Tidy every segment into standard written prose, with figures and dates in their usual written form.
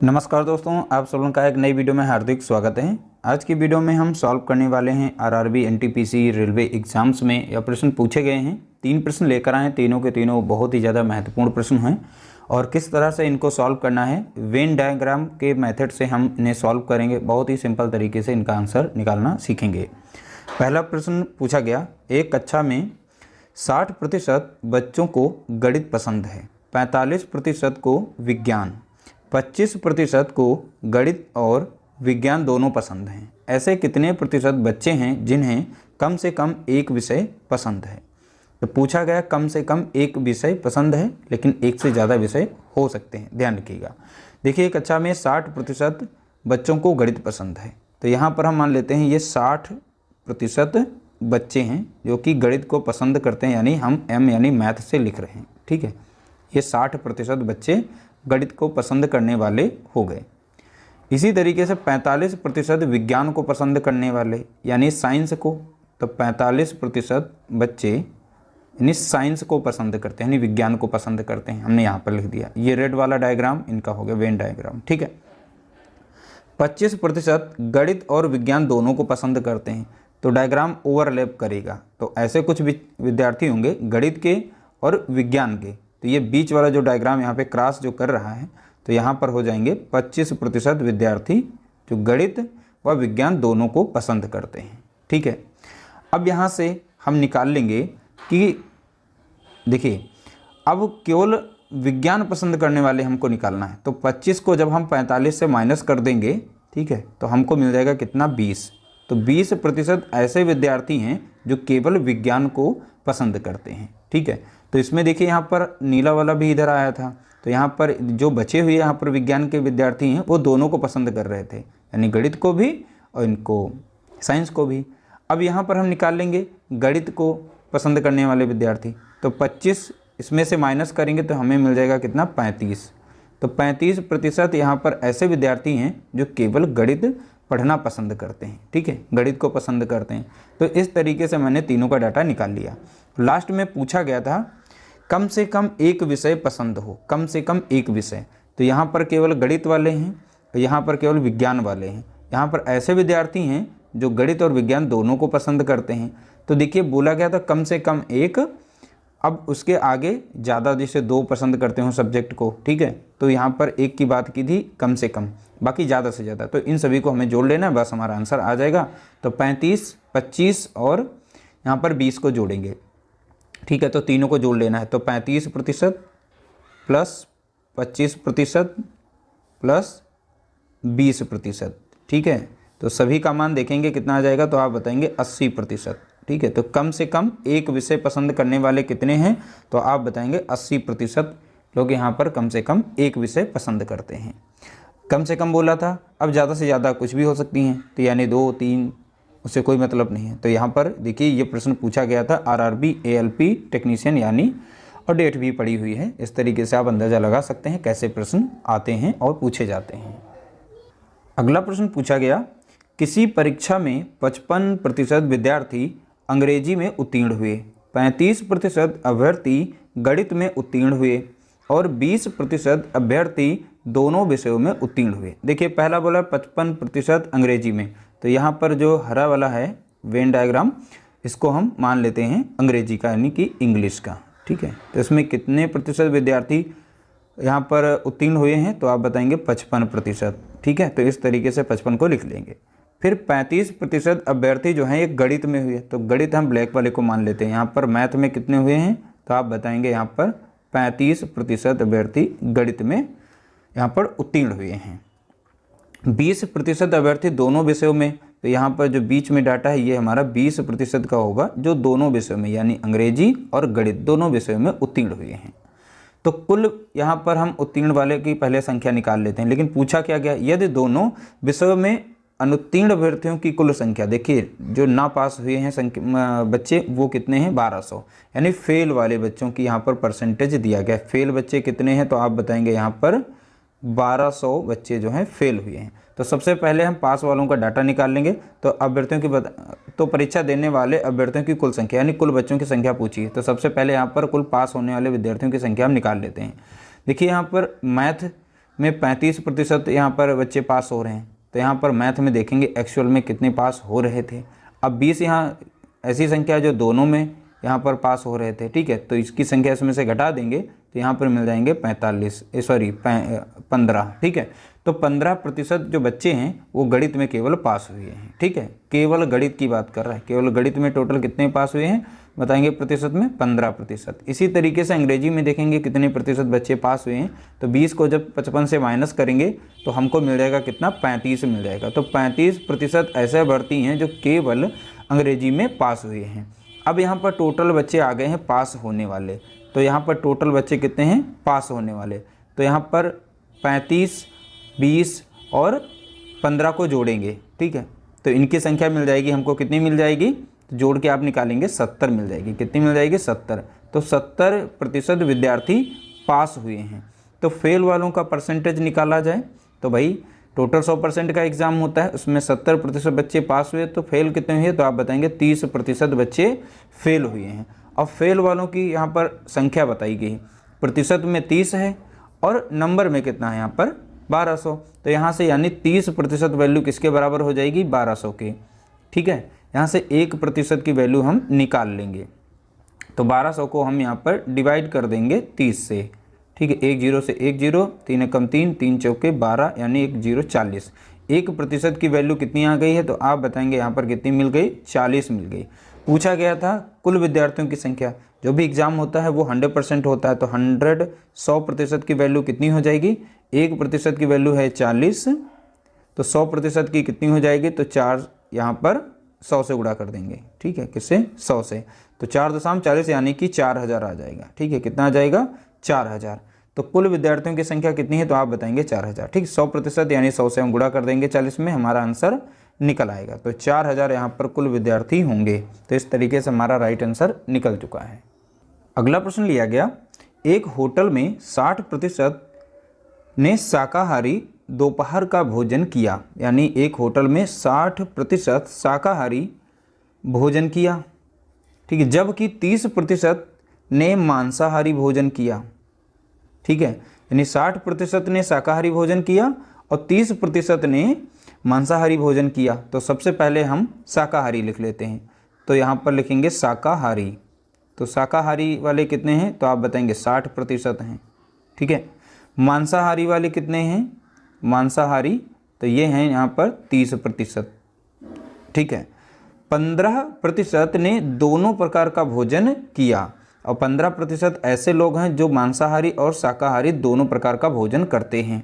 नमस्कार दोस्तों, आप सब लोगों का एक नई वीडियो में हार्दिक स्वागत है। आज की वीडियो में हम सॉल्व करने वाले हैं आरआरबी, एनटीपीसी, रेलवे एग्जाम्स में यह प्रश्न पूछे गए हैं। 3 प्रश्न लेकर आए हैं, तीनों के तीनों बहुत ही ज़्यादा महत्वपूर्ण प्रश्न हैं और किस तरह से इनको सॉल्व करना है, वेन डायग्राम के मेथड से हम इन्हें सॉल्व करेंगे। बहुत ही सिंपल तरीके से इनका आंसर निकालना सीखेंगे। पहला प्रश्न पूछा गया, एक कक्षा में 60% बच्चों को गणित पसंद है, 45% को विज्ञान, 25% को गणित और विज्ञान दोनों पसंद हैं। ऐसे कितने प्रतिशत बच्चे हैं जिन्हें कम से कम एक विषय पसंद है? तो पूछा गया कम से कम एक विषय पसंद है, लेकिन एक से ज़्यादा विषय हो सकते हैं। ध्यान रखिएगा। देखिए, कक्षा में 60% बच्चों को गणित पसंद है, तो यहाँ पर हम मान लेते हैं ये 60% बच्चे हैं जो कि गणित को पसंद करते हैं, यानी हम एम यानी मैथ से लिख रहे हैं। ठीक है, ये 60% बच्चे गणित को पसंद करने वाले हो गए। इसी तरीके से 45% विज्ञान को पसंद करने वाले यानी साइंस को, तो 45% बच्चे यानी साइंस को पसंद करते हैं, यानी विज्ञान को पसंद करते हैं। हमने यहाँ पर लिख दिया, ये रेड वाला डायग्राम इनका हो गया वेन डायग्राम। ठीक है, 25% गणित और विज्ञान दोनों को पसंद करते हैं, तो डायग्राम ओवरलैप करेगा। तो ऐसे कुछ विद्यार्थी होंगे गणित के और विज्ञान के, तो ये बीच वाला जो डायग्राम यहाँ पे क्रॉस जो कर रहा है, तो यहाँ पर हो जाएंगे 25% विद्यार्थी जो गणित व विज्ञान दोनों को पसंद करते हैं। ठीक है, अब यहाँ से हम निकाल लेंगे कि देखिए, अब केवल विज्ञान पसंद करने वाले हमको निकालना है। तो 25 को जब हम 45 से माइनस कर देंगे, ठीक है, तो हमको मिल जाएगा कितना, 20। तो 20% ऐसे विद्यार्थी हैं जो केवल विज्ञान को पसंद करते हैं। ठीक है, तो इसमें देखिए यहाँ पर नीला वाला भी इधर आया था, तो यहाँ पर जो बचे हुए यहाँ पर विज्ञान के विद्यार्थी हैं वो दोनों को पसंद कर रहे थे, यानी गणित को भी और इनको साइंस को भी। अब यहाँ पर हम निकाल लेंगे गणित को पसंद करने वाले विद्यार्थी, तो 25 इसमें से माइनस करेंगे तो हमें मिल जाएगा कितना, 35। तो 35% यहाँ पर ऐसे विद्यार्थी हैं जो केवल गणित पढ़ना पसंद करते हैं। ठीक है, गणित को पसंद करते हैं। तो इस तरीके से मैंने तीनों का डाटा निकाल लिया। लास्ट में पूछा गया था कम से कम एक विषय पसंद हो, कम से कम एक विषय। तो यहाँ पर केवल गणित वाले हैं, यहाँ पर केवल विज्ञान वाले हैं। यहाँ पर ऐसे विद्यार्थी हैं जो गणित और विज्ञान दोनों को पसंद करते हैं। तो देखिए, बोला गया था कम से कम एक, अब उसके आगे ज़्यादा जैसे 2 पसंद करते हो सब्जेक्ट को। ठीक है, तो यहाँ पर एक की बात की थी कम से कम, बाकी ज़्यादा से ज़्यादा। तो इन सभी को हमें जोड़ लेना है, बस हमारा आंसर आ जाएगा। तो 35, 25 और यहाँ पर 20 को जोड़ेंगे। ठीक है, तो तीनों को जोड़ लेना है। तो 35% प्लस 25% प्लस 20%। ठीक है, तो सभी का मान देखेंगे कितना आ जाएगा, तो आप बताएंगे 80%। ठीक है, तो कम से कम एक विषय पसंद करने वाले कितने हैं, तो आप बताएंगे 80% लोग यहाँ पर कम से कम एक विषय पसंद करते हैं। कम से कम बोला था, अब ज़्यादा से ज़्यादा कुछ भी हो सकती हैं, तो यानी 2, 3, उससे कोई मतलब नहीं है। तो यहाँ पर देखिए, ये प्रश्न पूछा गया था आरआरबी एएलपी टेक्नीशियन यानी, और डेट भी पड़ी हुई है। इस तरीके से आप अंदाज़ा लगा सकते हैं कैसे प्रश्न आते हैं और पूछे जाते हैं। अगला प्रश्न पूछा गया, किसी परीक्षा में 55% विद्यार्थी अंग्रेजी में उत्तीर्ण हुए, 35% अभ्यर्थी गणित में उत्तीर्ण हुए और 20% अभ्यर्थी दोनों विषयों में उत्तीर्ण हुए। देखिए, पहला बोला 55% अंग्रेजी में, तो यहाँ पर जो हरा वाला है वेन डायग्राम, इसको हम मान लेते हैं अंग्रेजी का यानी कि इंग्लिश का। ठीक है, तो इसमें कितने प्रतिशत विद्यार्थी यहाँ पर उत्तीर्ण हुए हैं, तो आप बताएंगे 55%। ठीक है, तो इस तरीके से 55 को लिख लेंगे। फिर 35% अभ्यर्थी जो हैं ये गणित में हुए, तो गणित हम ब्लैक वाले को मान लेते हैं। यहाँ पर मैथ में कितने हुए हैं, तो आप बताएंगे यहाँ पर 35% अभ्यर्थी गणित में यहाँ पर उत्तीर्ण हुए हैं। 20% अभ्यर्थी दोनों विषयों में, तो यहाँ पर जो बीच में डाटा है ये हमारा 20% का होगा जो दोनों विषयों में यानी अंग्रेजी और गणित दोनों विषयों में उत्तीर्ण हुए हैं। तो कुल यहाँ पर हम उत्तीर्ण वाले की पहले संख्या निकाल लेते हैं। लेकिन पूछा क्या गया, यदि दोनों विषयों में अनुत्तीर्ण अभ्यर्थियों की कुल संख्या, देखिए जो ना पास हुए हैं बच्चे वो कितने हैं, 1200, यानी फेल वाले बच्चों की यहाँ पर परसेंटेज दिया गया। फेल बच्चे कितने हैं, तो आप बताएंगे यहाँ पर 1200 बच्चे जो हैं फेल हुए हैं। तो सबसे पहले हम पास वालों का डाटा निकाल लेंगे। तो अभ्यर्थियों की तो परीक्षा देने वाले अभ्यर्थियों की कुल संख्या यानी कुल बच्चों की संख्या पूछी है। तो सबसे पहले यहाँ पर कुल पास होने वाले विद्यार्थियों की संख्या हम निकाल लेते हैं। देखिए यहाँ पर मैथ में 35% यहाँ पर बच्चे पास हो रहे हैं, तो यहाँ पर मैथ में देखेंगे एक्चुअल में कितने पास हो रहे थे। अब 20 यहाँ ऐसी संख्या है जो दोनों में यहाँ पर पास हो रहे थे, ठीक है, तो इसकी संख्या इसमें से घटा देंगे तो यहाँ पर मिल जाएंगे 15, ठीक है। तो 15% जो बच्चे हैं वो गणित में केवल पास हुए हैं, ठीक है, केवल गणित की बात कर रहा है, केवल गणित में टोटल कितने पास हुए हैं बताएंगे प्रतिशत में 15%। इसी तरीके से अंग्रेजी में देखेंगे कितने प्रतिशत बच्चे पास हुए हैं, तो 20 को जब 55 से माइनस करेंगे तो हमको मिल जाएगा कितना 35 मिल जाएगा। तो 35% ऐसे अभ्यर्थी हैं जो केवल अंग्रेजी में पास हुए हैं। अब यहाँ पर टोटल बच्चे आ गए हैं पास होने वाले, तो यहाँ पर टोटल बच्चे कितने हैं पास होने वाले, तो यहाँ पर 35, 20 और 15 को जोड़ेंगे, ठीक है, तो इनकी संख्या मिल जाएगी हमको कितनी मिल जाएगी, तो जोड़ के आप निकालेंगे 70 मिल जाएगी। कितनी मिल जाएगी 70। तो 70% विद्यार्थी पास हुए हैं। तो फेल वालों का परसेंटेज निकाला जाए तो भाई टोटल 100% का एग्ज़ाम होता है, उसमें 70% बच्चे पास हुए, तो फेल कितने हुए, तो आप बताएंगे 30% बच्चे फेल हुए हैं। अब फेल वालों की यहाँ पर संख्या बताई गई, प्रतिशत में 30 है और नंबर में कितना है यहाँ पर 1200, तो यहाँ से यानी 30% वैल्यू किसके बराबर हो जाएगी 1200 के, ठीक है। यहाँ से 1% की वैल्यू हम निकाल लेंगे, तो 1200 को हम यहाँ पर डिवाइड कर देंगे 30 से, ठीक है, 1 0 से 1 0, 3 एकम 3, 3 चौके 12 यानी 1 0 40। 1% की वैल्यू कितनी आ गई है, तो आप बताएंगे यहाँ पर कितनी मिल गई 40 मिल गई। पूछा गया था कुल विद्यार्थियों की संख्या, जो भी एग्ज़ाम होता है वो 100% होता है, तो 100% की वैल्यू कितनी हो जाएगी, 1% की वैल्यू है 40, तो 100% की कितनी हो जाएगी, तो 4 यहाँ पर 100 से गुणा कर देंगे, ठीक है, किससे 100 से, तो 4.40 यानी कि 4000 आ जाएगा, ठीक है, कितना आ जाएगा 4000। तो कुल विद्यार्थियों की संख्या कितनी है, तो आप बताएंगे 4000, ठीक, 100% यानी 100 से हम गुणा कर देंगे 40 में, हमारा आंसर निकल आएगा। तो 4000 यहाँ पर कुल विद्यार्थी होंगे। तो इस तरीके से हमारा राइट आंसर निकल चुका है। अगला प्रश्न लिया गया, एक होटल में 60% ने शाकाहारी दोपहर का भोजन किया, यानी एक होटल में 60% शाकाहारी भोजन किया, ठीक है, जबकि 30% ने मांसाहारी भोजन किया, ठीक है, यानी 60% ने शाकाहारी भोजन किया और 30% ने मांसाहारी भोजन किया। तो सबसे पहले हम शाकाहारी लिख लेते हैं, तो यहाँ पर लिखेंगे शाकाहारी, तो शाकाहारी वाले कितने हैं, तो आप बताएंगे 60% हैं, ठीक है। मांसाहारी वाले कितने हैं, मांसाहारी तो ये हैं यहाँ पर 30%, ठीक है। 15% ने दोनों प्रकार का भोजन किया और 15% ऐसे लोग हैं जो मांसाहारी और शाकाहारी दोनों प्रकार का भोजन करते हैं।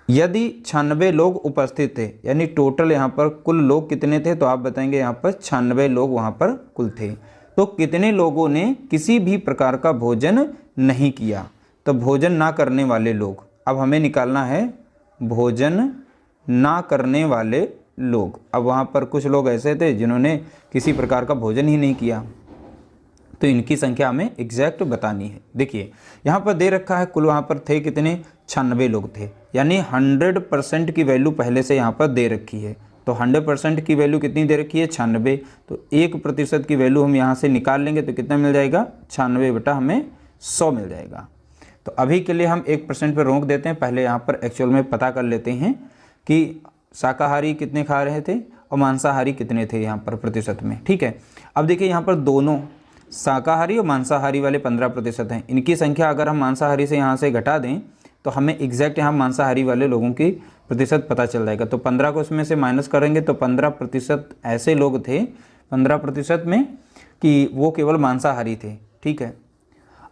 यदि 96 लोग उपस्थित थे, यानी टोटल यहाँ पर कुल लोग कितने थे, तो आप बताएंगे यहाँ पर 96 लोग वहाँ पर कुल थे, तो कितने लोगों ने किसी भी प्रकार का भोजन नहीं किया, तो भोजन ना करने वाले लोग। अब हमें निकालना है भोजन ना करने वाले लोग। अब वहाँ पर कुछ लोग ऐसे थे जिन्होंने किसी प्रकार का भोजन ही नहीं किया, तो इनकी संख्या हमें एग्जैक्ट बतानी है। देखिए यहाँ पर दे रखा है कुल वहाँ पर थे कितने 96 लोग थे, यानी 100% की वैल्यू पहले से यहाँ पर दे रखी है। तो 100% की वैल्यू कितनी दे रखी है 96, तो 1% की वैल्यू हम यहाँ से निकाल लेंगे तो कितना मिल जाएगा 96 बटा हमें 100 मिल जाएगा। तो अभी के लिए हम 1% पर रोक देते हैं, पहले यहाँ पर एक्चुअल में पता कर लेते हैं कि शाकाहारी कितने खा रहे थे और मांसाहारी कितने थे यहाँ पर प्रतिशत में, ठीक है। अब देखिए यहाँ पर दोनों शाकाहारी और मांसाहारी वाले 15% हैं, इनकी संख्या अगर हम मांसाहारी से यहाँ से घटा दें तो हमें एग्जैक्ट यहाँ मांसाहारी वाले लोगों की प्रतिशत पता चल जाएगा। तो 15 को इसमें से माइनस करेंगे तो 15% ऐसे लोग थे 15% में कि वो केवल मांसाहारी थे, ठीक है।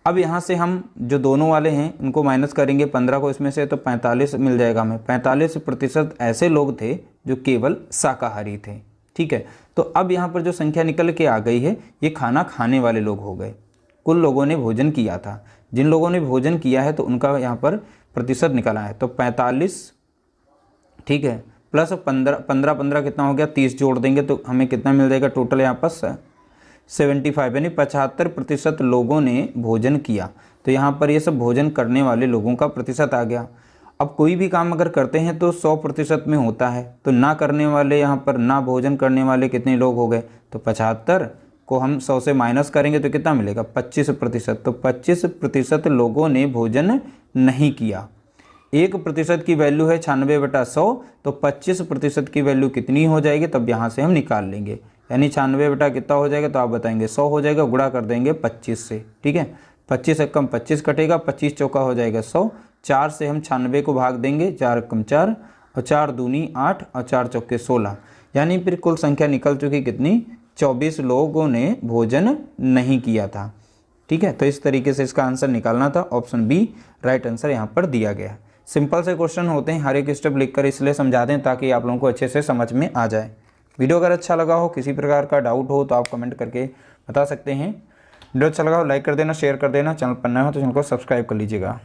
अब यहाँ से हम जो दोनों वाले हैं इनको माइनस करेंगे 15 को इसमें से, तो 45 मिल जाएगा हमें। 45% ऐसे लोग थे जो केवल शाकाहारी थे, ठीक है। तो अब यहाँ पर जो संख्या निकल के आ गई है ये खाना खाने वाले लोग हो गए। कुल लोगों ने भोजन किया था, जिन लोगों ने भोजन किया है तो उनका यहाँ पर प्रतिशत निकला है, तो 45, ठीक है, प्लस 15 कितना हो गया 30 जोड़ देंगे तो हमें कितना मिल जाएगा टोटल यहाँ पर 75, यानी 75% लोगों ने भोजन किया। तो यहाँ पर ये सब भोजन करने वाले लोगों का प्रतिशत आ गया। अब कोई भी काम अगर करते हैं तो 100% में होता है, तो ना करने वाले यहाँ पर ना भोजन करने वाले कितने लोग हो गए, तो 75 को हम 100 से माइनस करेंगे तो कितना मिलेगा 25%। तो 25% लोगों ने भोजन नहीं किया, 1% की वैल्यू है 96/100, तो 25% की वैल्यू कितनी हो जाएगी, तब यहाँ से हम निकाल लेंगे। यानी 96 कितना हो जाएगा, तो आप बताएंगे 100 हो जाएगा, गुणा कर देंगे 25 से। ठीक है, 25 एकम 25 कटेगा, 25 चौका हो जाएगा 100, 4 से हम 96 को भाग देंगे, 4 एकम 4 और 4 दूनी 8 और 4 चौके 16। यानी फिर कुल संख्या निकल चुकी कितनी, 24 लोगों ने भोजन नहीं किया था। ठीक है, तो इस तरीके से इसका आंसर निकालना था। ऑप्शन बी राइट आंसर यहाँ पर दिया गया। सिंपल से क्वेश्चन होते हैं, हर एक स्टेप लिखकर इसलिए समझा दें ताकि आप लोगों को अच्छे से समझ में आ जाए। वीडियो अगर अच्छा लगा हो, किसी प्रकार का डाउट हो तो आप कमेंट करके बता सकते हैं। वीडियो अच्छा लगा हो लाइक कर देना, शेयर कर देना, चैनल पर नया हो तो चैनल को सब्सक्राइब कर लीजिएगा।